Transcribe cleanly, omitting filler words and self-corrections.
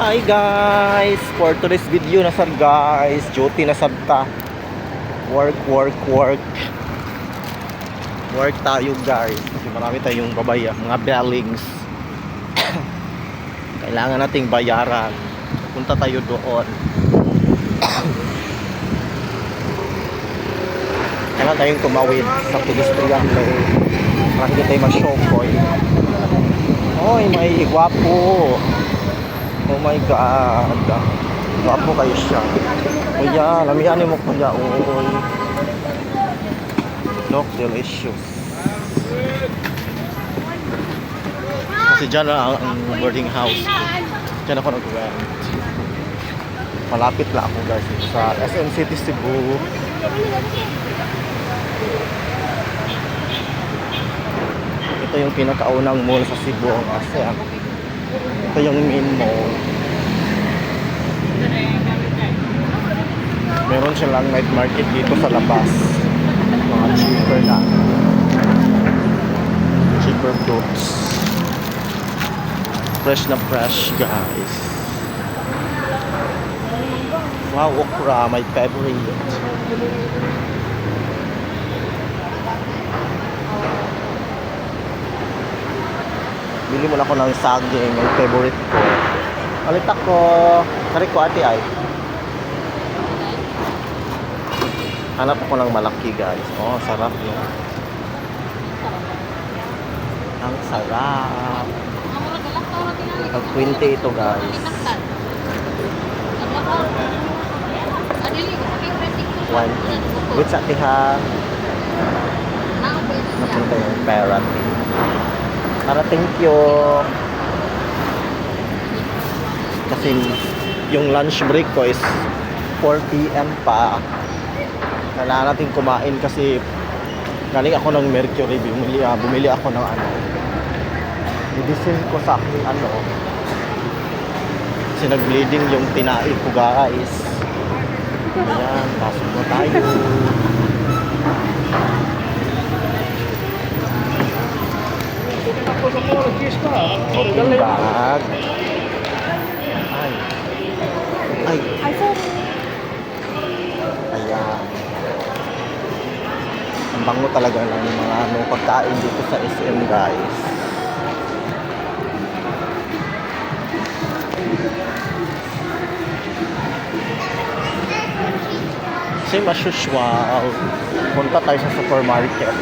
Hi guys! For today's video na sad guys, duty na sad ta. Work tayo guys. Kasi marami tayong babaya, mga billings. Kailangan nating bayaran. Punta tayo doon. Kailangan tayong tumawid sa pedestrian lane para hindi tayo ma-shokoy. Oy, may gwapo. Oh my god. Gwapo kayo siya. Kuya, lamihan mo kuya. Uy. Look, delicious. Kasi dyan na ang boarding house. Dyan ako nag-rent. Malapit lang ako guys sa SM City Cebu. Ito yung pinakaunang mall sa Cebu ang SM. Ito yung main mall. Meron silang night market dito sa labas. Mga cheaper na. Cheaper fruits. Fresh na fresh guys. Wow, okra, my favorite. Bili mo na ako ng saging, yung favorite ko. Alit ako, kari ko ate ay. Hanap ako ng malaki guys. Oh, sarap yun. Ang sarap. Ang 20 ito guys. One. Good sa atiha. Napunta yung parrot. Para thank you. Kasi yung lunch break ko is 4 PM pa. Kailangan natin kumain kasi galing ako ng Mercury. Bumili ako ng medicine ko sa aking kasi nag-bleeding yung tinai ko guys. Ayan, pasok na tayo. Open bag. Ay. Ayan. Ang bango talaga ng mga pagkain dito sa SM guys. Same as usual. Punta tayo sa supermarket.